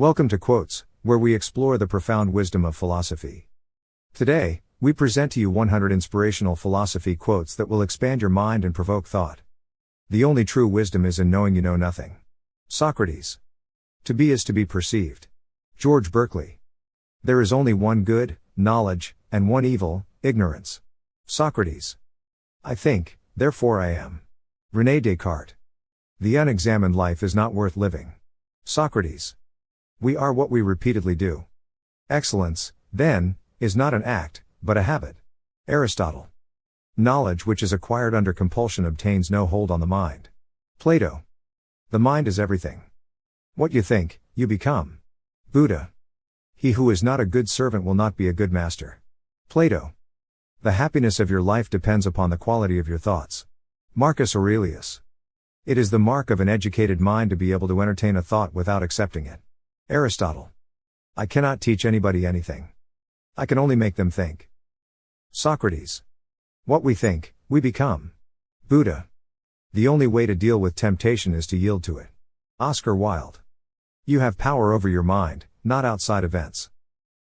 Welcome to Quotes, where we explore the profound wisdom of philosophy. Today, we present to you 100 inspirational philosophy quotes that will expand your mind and provoke thought. The only true wisdom is in knowing you know nothing. Socrates. To be is to be perceived. George Berkeley. There is only one good, knowledge, and one evil, ignorance. Socrates. I think, therefore I am. René Descartes. The unexamined life is not worth living. Socrates. We are what we repeatedly do. Excellence, then, is not an act, but a habit. Aristotle. Knowledge which is acquired under compulsion obtains no hold on the mind. Plato. The mind is everything. What you think, you become. Buddha. He who is not a good servant will not be a good master. Plato. The happiness of your life depends upon the quality of your thoughts. Marcus Aurelius. It is the mark of an educated mind to be able to entertain a thought without accepting it. Aristotle. I cannot teach anybody anything. I can only make them think. Socrates. What we think, we become. Buddha. The only way to deal with temptation is to yield to it. Oscar Wilde. You have power over your mind, not outside events.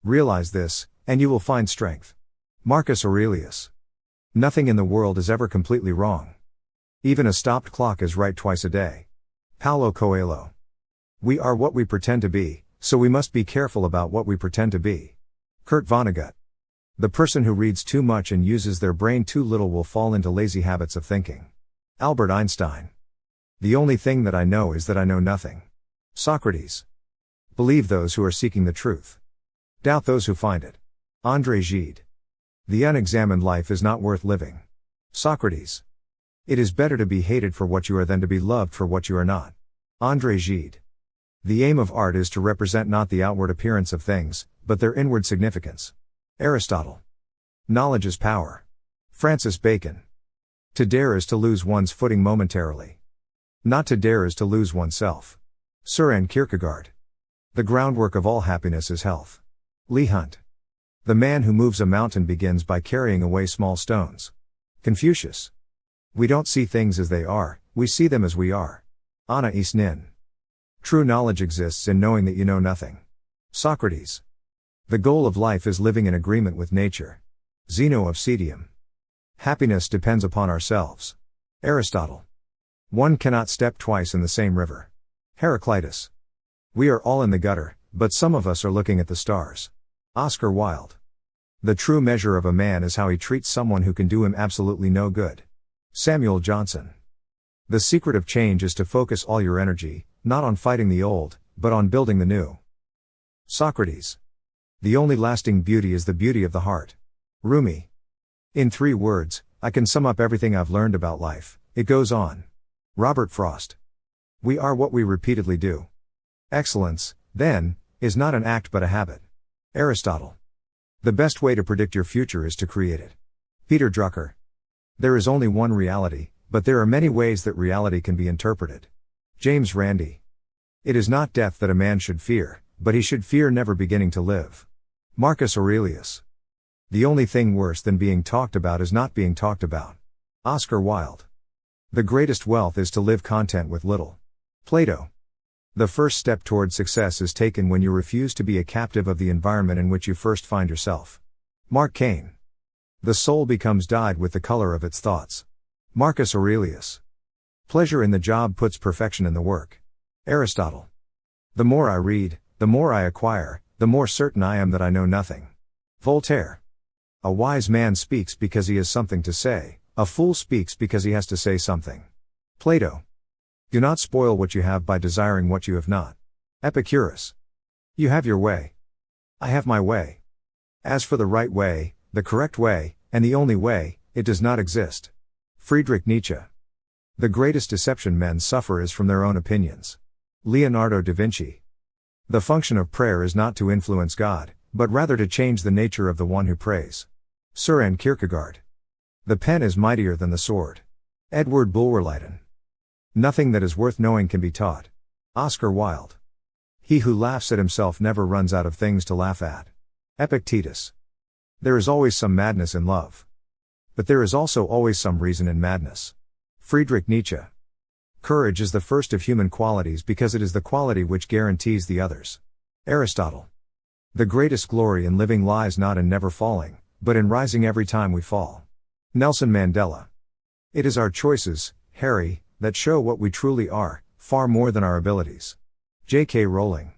Realize this, and you will find strength. Marcus Aurelius. Nothing in the world is ever completely wrong. Even a stopped clock is right twice a day. Paulo Coelho. We are what we pretend to be, so we must be careful about what we pretend to be. Kurt Vonnegut. The person who reads too much and uses their brain too little will fall into lazy habits of thinking. Albert Einstein. The only thing that I know is that I know nothing. Socrates. Believe those who are seeking the truth. Doubt those who find it. André Gide. The unexamined life is not worth living. Socrates. It is better to be hated for what you are than to be loved for what you are not. André Gide. The aim of art is to represent not the outward appearance of things, but their inward significance. Aristotle. Knowledge is power. Francis Bacon. To dare is to lose one's footing momentarily. Not to dare is to lose oneself. Søren Kierkegaard. The groundwork of all happiness is health. Leigh Hunt. The man who moves a mountain begins by carrying away small stones. Confucius. We don't see things as they are, we see them as we are. Anais Nin. True knowledge exists in knowing that you know nothing. Socrates. The goal of life is living in agreement with nature. Zeno of Citium. Happiness depends upon ourselves. Aristotle. One cannot step twice in the same river. Heraclitus. We are all in the gutter, but some of us are looking at the stars. Oscar Wilde. The true measure of a man is how he treats someone who can do him absolutely no good. Samuel Johnson. The secret of change is to focus all your energy, not on fighting the old, but on building the new. Socrates. The only lasting beauty is the beauty of the heart. Rumi. In 3 words, I can sum up everything I've learned about life, it goes on. Robert Frost. We are what we repeatedly do. Excellence, then, is not an act but a habit. Aristotle. The best way to predict your future is to create it. Peter Drucker. There is only one reality, but there are many ways that reality can be interpreted. James Randi. It is not death that a man should fear, but he should fear never beginning to live. Marcus Aurelius. The only thing worse than being talked about is not being talked about. Oscar Wilde. The greatest wealth is to live content with little. Plato. The first step toward success is taken when you refuse to be a captive of the environment in which you first find yourself. Mark Twain. The soul becomes dyed with the color of its thoughts. Marcus Aurelius. Pleasure in the job puts perfection in the work. Aristotle. The more I read, the more I acquire, the more certain I am that I know nothing. Voltaire. A wise man speaks because he has something to say, a fool speaks because he has to say something. Plato. Do not spoil what you have by desiring what you have not. Epicurus. You have your way. I have my way. As for the right way, the correct way, and the only way, it does not exist. Friedrich Nietzsche. The greatest deception men suffer is from their own opinions. Leonardo da Vinci. The function of prayer is not to influence God, but rather to change the nature of the one who prays. Søren Kierkegaard. The pen is mightier than the sword. Edward Bulwer-Lytton. Nothing that is worth knowing can be taught. Oscar Wilde. He who laughs at himself never runs out of things to laugh at. Epictetus. There is always some madness in love. But there is also always some reason in madness. Friedrich Nietzsche. Courage is the first of human qualities because it is the quality which guarantees the others. Aristotle. The greatest glory in living lies not in never falling, but in rising every time we fall. Nelson Mandela. It is our choices, Harry, that show what we truly are, far more than our abilities. J.K. Rowling.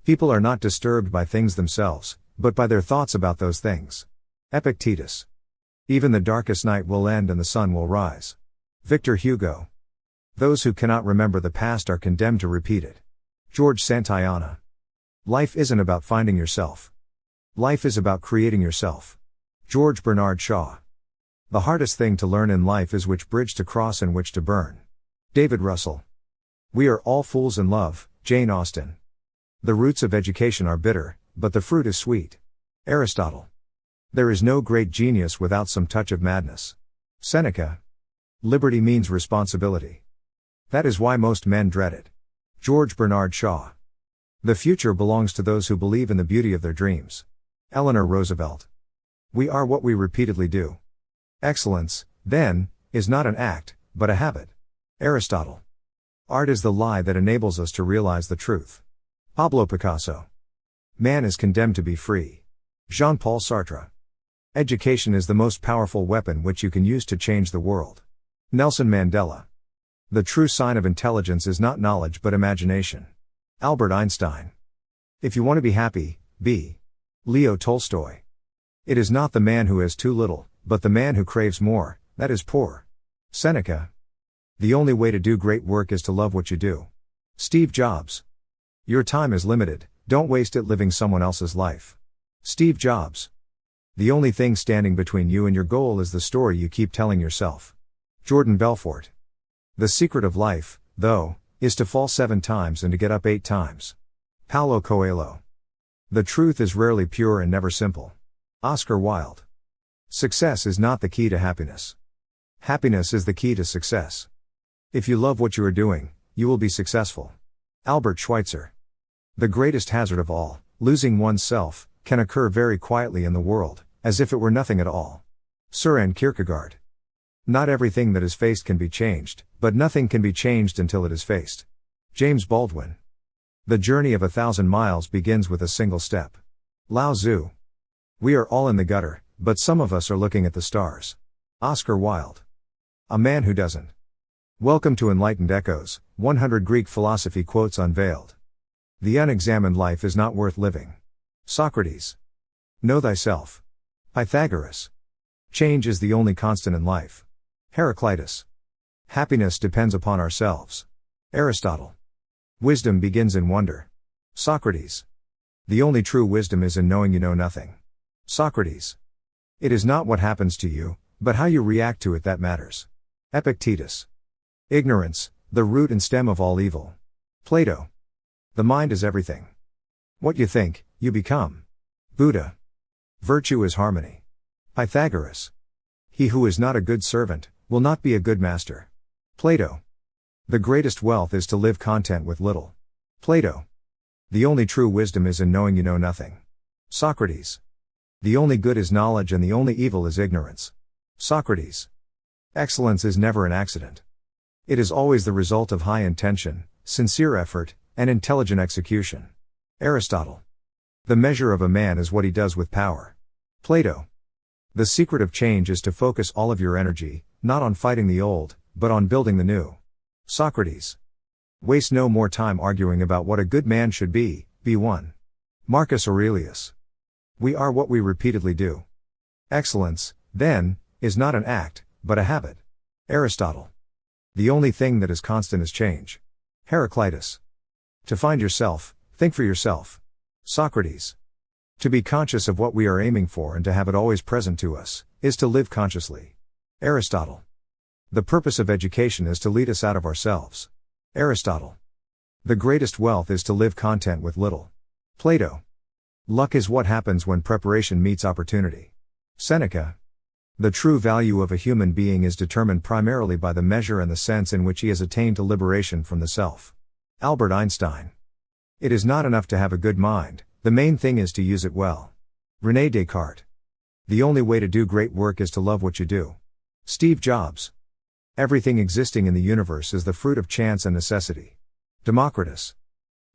People are not disturbed by things themselves, but by their thoughts about those things. Epictetus. Even the darkest night will end and the sun will rise. Victor Hugo. Those who cannot remember the past are condemned to repeat it. George Santayana. Life isn't about finding yourself. Life is about creating yourself. George Bernard Shaw. The hardest thing to learn in life is which bridge to cross and which to burn. David Russell. We are all fools in love, Jane Austen. The roots of education are bitter, but the fruit is sweet. Aristotle. There is no great genius without some touch of madness. Seneca. Liberty means responsibility. That is why most men dread it. George Bernard Shaw. The future belongs to those who believe in the beauty of their dreams. Eleanor Roosevelt. We are what we repeatedly do. Excellence, then, is not an act, but a habit. Aristotle. Art is the lie that enables us to realize the truth. Pablo Picasso. Man is condemned to be free. Jean-Paul Sartre. Education is the most powerful weapon which you can use to change the world. Nelson Mandela. The true sign of intelligence is not knowledge but imagination. Albert Einstein. If you want to be happy, be. Leo Tolstoy. It is not the man who has too little, but the man who craves more, that is poor. Seneca. The only way to do great work is to love what you do. Steve Jobs. Your time is limited, don't waste it living someone else's life. Steve Jobs. The only thing standing between you and your goal is the story you keep telling yourself. Jordan Belfort. The secret of life, though, is to fall 7 times and to get up 8 times. Paulo Coelho. The truth is rarely pure and never simple. Oscar Wilde. Success is not the key to happiness. Happiness is the key to success. If you love what you are doing, you will be successful. Albert Schweitzer. The greatest hazard of all, losing oneself, can occur very quietly in the world, as if it were nothing at all. Søren Kierkegaard. Not everything that is faced can be changed, but nothing can be changed until it is faced. James Baldwin. The journey of 1,000 miles begins with a single step. Lao Tzu. We are all in the gutter, but some of us are looking at the stars. Oscar Wilde. A man who doesn't. Welcome to Enlightened Echoes, 100 Greek philosophy quotes unveiled. The unexamined life is not worth living. Socrates. Know thyself. Pythagoras. Change is the only constant in life. Heraclitus. Happiness depends upon ourselves. Aristotle. Wisdom begins in wonder. Socrates. The only true wisdom is in knowing you know nothing. Socrates. It is not what happens to you, but how you react to it that matters. Epictetus. Ignorance, the root and stem of all evil. Plato. The mind is everything. What you think, you become. Buddha. Virtue is harmony. Pythagoras. He who is not a good servant, will not be a good master. Plato. The greatest wealth is to live content with little. Plato. The only true wisdom is in knowing you know nothing. Socrates. The only good is knowledge and the only evil is ignorance. Socrates. Excellence is never an accident. It is always the result of high intention, sincere effort, and intelligent execution. Aristotle. The measure of a man is what he does with power. Plato. The secret of change is to focus all of your energy, not on fighting the old, but on building the new. Socrates. Waste no more time arguing about what a good man should be one. Marcus Aurelius. We are what we repeatedly do. Excellence, then, is not an act, but a habit. Aristotle. The only thing that is constant is change. Heraclitus. To find yourself, think for yourself. Socrates. To be conscious of what we are aiming for and to have it always present to us, is to live consciously. Aristotle. The purpose of education is to lead us out of ourselves. Aristotle. The greatest wealth is to live content with little. Plato. Luck is what happens when preparation meets opportunity. Seneca. The true value of a human being is determined primarily by the measure and the sense in which he has attained to liberation from the self. Albert Einstein. It is not enough to have a good mind, the main thing is to use it well. René Descartes. The only way to do great work is to love what you do. Steve Jobs. Everything existing in the universe is the fruit of chance and necessity. Democritus.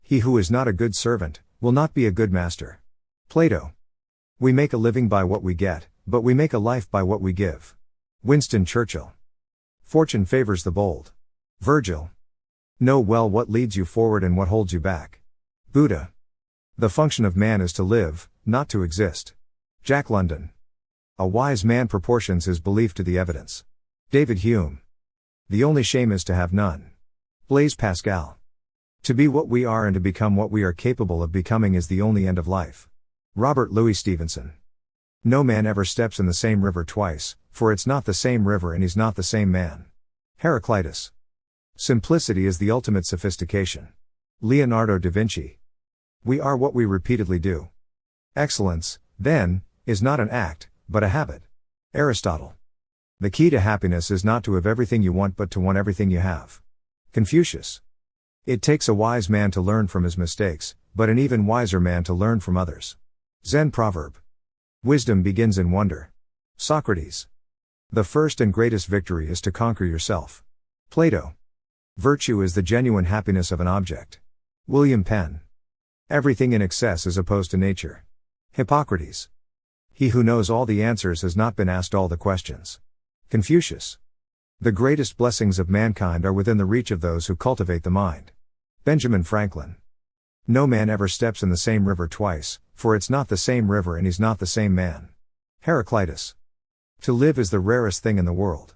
He who is not a good servant, will not be a good master. Plato. We make a living by what we get, but we make a life by what we give. Winston Churchill. Fortune favors the bold. Virgil. Know well what leads you forward and what holds you back. Buddha. The function of man is to live, not to exist. Jack London. A wise man proportions his belief to the evidence. David Hume. The only shame is to have none. Blaise Pascal. To be what we are and to become what we are capable of becoming is the only end of life. Robert Louis Stevenson. No man ever steps in the same river twice, for it's not the same river and he's not the same man. Heraclitus. Simplicity is the ultimate sophistication. Leonardo da Vinci. We are what we repeatedly do. Excellence, then, is not an act, but a habit. Aristotle. The key to happiness is not to have everything you want but to want everything you have. Confucius. It takes a wise man to learn from his mistakes, but an even wiser man to learn from others. Zen proverb. Wisdom begins in wonder. Socrates. The first and greatest victory is to conquer yourself. Plato. Virtue is the genuine happiness of an object. William Penn. Everything in excess is opposed to nature. Hippocrates. He who knows all the answers has not been asked all the questions. Confucius. The greatest blessings of mankind are within the reach of those who cultivate the mind. Benjamin Franklin. No man ever steps in the same river twice, for it's not the same river and he's not the same man. Heraclitus. To live is the rarest thing in the world.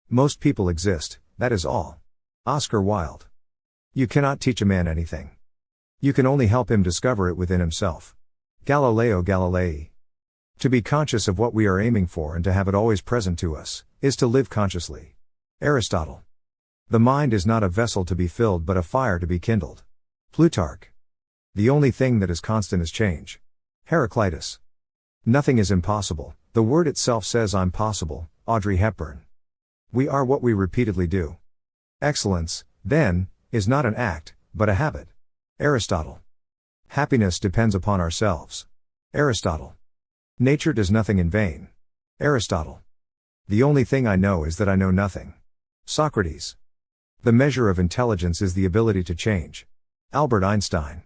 Most people exist, that is all. Oscar Wilde. You cannot teach a man anything. You can only help him discover it within himself. Galileo Galilei. To be conscious of what we are aiming for and to have it always present to us, is to live consciously. Aristotle. The mind is not a vessel to be filled but a fire to be kindled. Plutarch. The only thing that is constant is change. Heraclitus. Nothing is impossible, the word itself says I'm possible. Audrey Hepburn. We are what we repeatedly do. Excellence, then, is not an act, but a habit. Aristotle. Happiness depends upon ourselves. Aristotle. Nature does nothing in vain. Aristotle. The only thing I know is that I know nothing. Socrates. The measure of intelligence is the ability to change. Albert Einstein.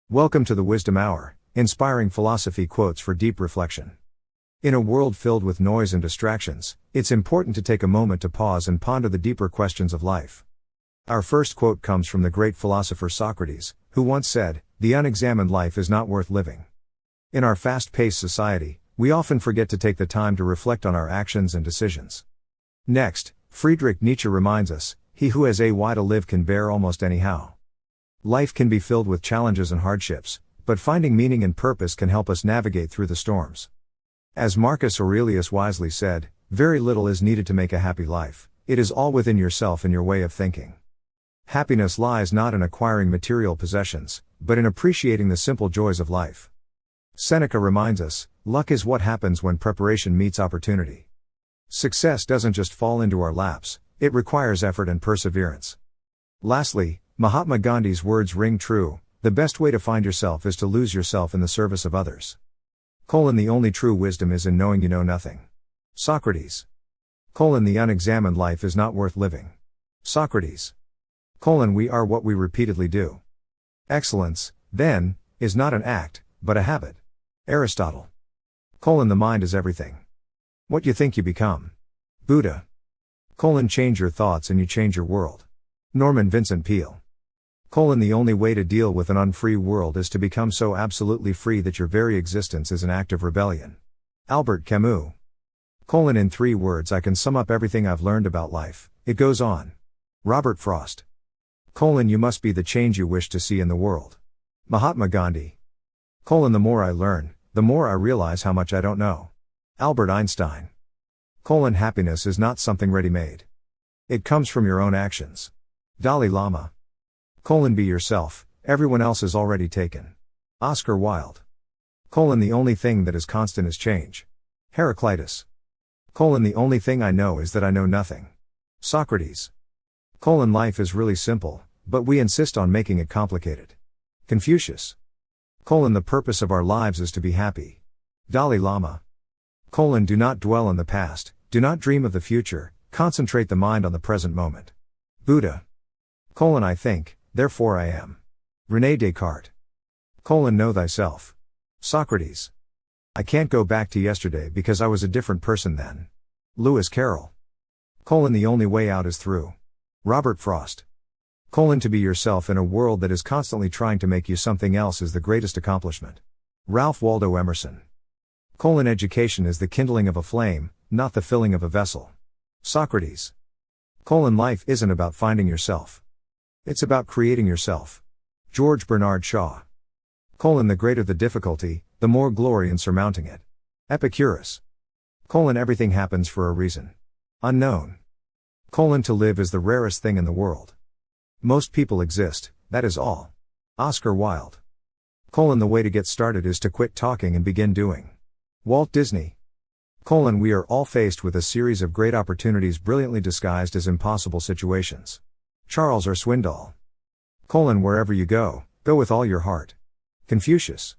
Welcome to the Wisdom Hour, inspiring philosophy quotes for deep reflection. In a world filled with noise and distractions, it's important to take a moment to pause and ponder the deeper questions of life. Our first quote comes from the great philosopher Socrates, who once said, "The unexamined life is not worth living." In our fast-paced society, we often forget to take the time to reflect on our actions and decisions. Next, Friedrich Nietzsche reminds us, "He who has a why to live can bear almost anyhow." Life can be filled with challenges and hardships, but finding meaning and purpose can help us navigate through the storms. As Marcus Aurelius wisely said, very little is needed to make a happy life, it is all within yourself and your way of thinking. Happiness lies not in acquiring material possessions, but in appreciating the simple joys of life. Seneca reminds us, luck is what happens when preparation meets opportunity. Success doesn't just fall into our laps, it requires effort and perseverance. Lastly, Mahatma Gandhi's words ring true, the best way to find yourself is to lose yourself in the service of others. The only true wisdom is in knowing you know nothing. Socrates. The unexamined life is not worth living. Socrates. We are what we repeatedly do. Excellence, then, is not an act, but a habit. Aristotle. The mind is everything. What you think you become. Buddha. Change your thoughts and you change your world. Norman Vincent Peale. The only way to deal with an unfree world is to become so absolutely free that your very existence is an act of rebellion. Albert Camus. In 3 words I can sum up everything I've learned about life, it goes on. Robert Frost. You must be the change you wish to see in the world. Mahatma Gandhi. The more I learn, the more I realize how much I don't know. Albert Einstein. Happiness is not something ready-made. It comes from your own actions. Dalai Lama. Be yourself, everyone else is already taken. Oscar Wilde. The only thing that is constant is change. Heraclitus. The only thing I know is that I know nothing. Socrates. Life is really simple, but we insist on making it complicated. Confucius. The purpose of our lives is to be happy. Dalai Lama. Do not dwell in the past, do not dream of the future, concentrate the mind on the present moment. Buddha. I think, therefore I am. René Descartes. Know thyself. Socrates. I can't go back to yesterday because I was a different person then. Lewis Carroll. The only way out is through. Robert Frost. To be yourself in a world that is constantly trying to make you something else is the greatest accomplishment. Ralph Waldo Emerson. Education is the kindling of a flame, not the filling of a vessel. Socrates. Life isn't about finding yourself. It's about creating yourself. George Bernard Shaw. The greater the difficulty, the more glory in surmounting it. Epicurus. Everything happens for a reason. Unknown. To live is the rarest thing in the world. Most people exist, that is all. Oscar Wilde. The way to get started is to quit talking and begin doing. Walt Disney. We are all faced with a series of great opportunities brilliantly disguised as impossible situations. Charles R. Swindoll. Wherever you go, go with all your heart. Confucius.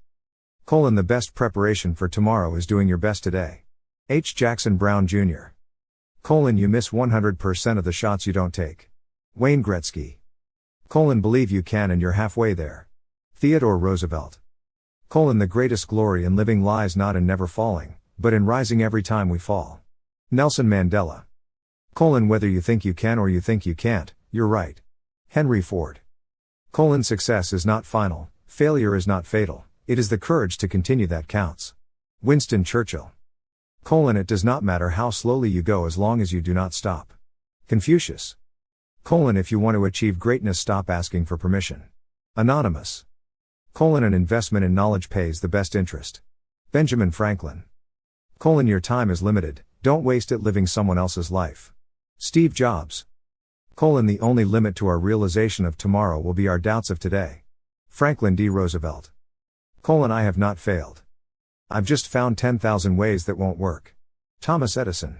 The best preparation for tomorrow is doing your best today. H. Jackson Brown Jr. You miss 100% of the shots you don't take. Wayne Gretzky. Believe you can and you're halfway there. Theodore Roosevelt. The greatest glory in living lies not in never falling, but in rising every time we fall. Nelson Mandela. Whether you think you can or you think you can't, you're right. Henry Ford. Success is not final, failure is not fatal, it is the courage to continue that counts. Winston Churchill. It does not matter how slowly you go as long as you do not stop. Confucius. If you want to achieve greatness, stop asking for permission. Anonymous. An investment in knowledge pays the best interest. Benjamin Franklin. Your time is limited, don't waste it living someone else's life. Steve Jobs. The only limit to our realization of tomorrow will be our doubts of today. Franklin D. Roosevelt. I have not failed. I've just found 10,000 ways that won't work. Thomas Edison.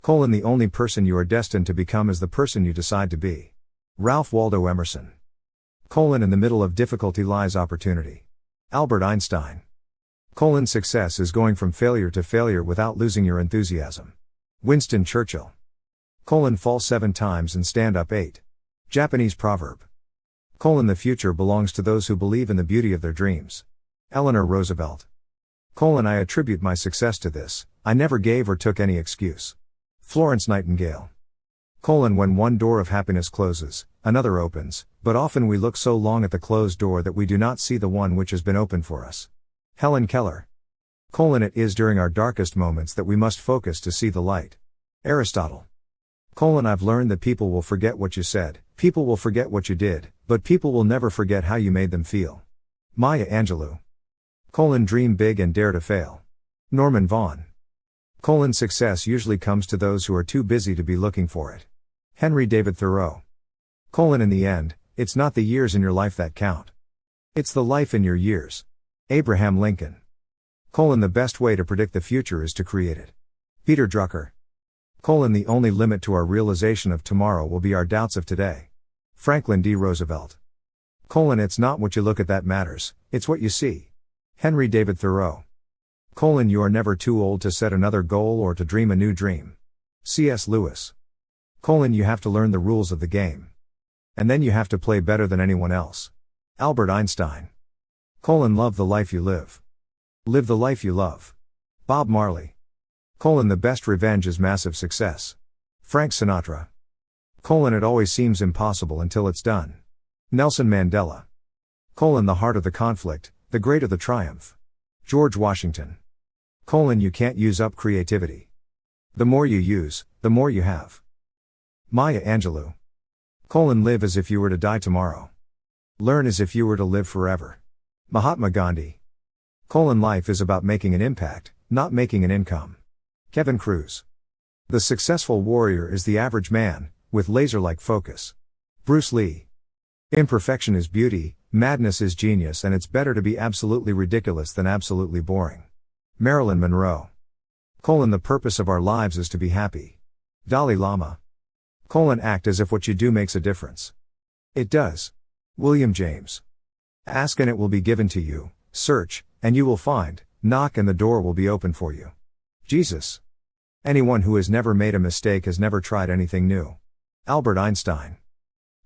The only person you are destined to become is the person you decide to be. Ralph Waldo Emerson. In the middle of difficulty lies opportunity. Albert Einstein. Success is going from failure to failure without losing your enthusiasm. Winston Churchill. Fall 7 times and stand up 8. Japanese proverb. The future belongs to those who believe in the beauty of their dreams. Eleanor Roosevelt. I attribute my success to this, I never gave or took any excuse. Florence Nightingale. When one door of happiness closes, another opens, but often we look so long at the closed door that we do not see the one which has been opened for us. Helen Keller. It is during our darkest moments that we must focus to see the light. Aristotle. I've learned that people will forget what you said, people will forget what you did, but people will never forget how you made them feel. Maya Angelou. Dream big and dare to fail. Norman Vaughn. Success usually comes to those who are too busy to be looking for it. Henry David Thoreau. In the end, it's not the years in your life that count. It's the life in your years. Abraham Lincoln. The best way to predict the future is to create it. Peter Drucker. The only limit to our realization of tomorrow will be our doubts of today. Franklin D. Roosevelt. It's not what you look at that matters, it's what you see. Henry David Thoreau. You are never too old to set another goal or to dream a new dream. C.S. Lewis. You have to learn the rules of the game. And then you have to play better than anyone else. Albert Einstein. Love the life you live. Live the life you love. Bob Marley. The best revenge is massive success. Frank Sinatra. It always seems impossible until it's done. Nelson Mandela. The heart of the conflict, the greater the triumph. George Washington. You can't use up creativity. The more you use, the more you have. Maya Angelou. Live as if you were to die tomorrow. Learn as if you were to live forever. Mahatma Gandhi. Life is about making an impact, not making an income. Kevin Cruz. The successful warrior is the average man, with laser-like focus. Bruce Lee. Imperfection is beauty, madness is genius, and it's better to be absolutely ridiculous than absolutely boring. Marilyn Monroe. The purpose of our lives is to be happy. Dalai Lama. Act as if what you do makes a difference. It does. William James. Ask and it will be given to you, search, and you will find, knock and the door will be open for you. Jesus. Anyone who has never made a mistake has never tried anything new. Albert Einstein.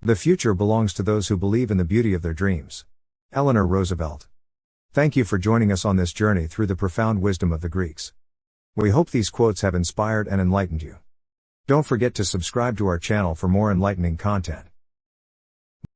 The future belongs to those who believe in the beauty of their dreams. Eleanor Roosevelt. Thank you for joining us on this journey through the profound wisdom of the Greeks. We hope these quotes have inspired and enlightened you. Don't forget to subscribe to our channel for more enlightening content.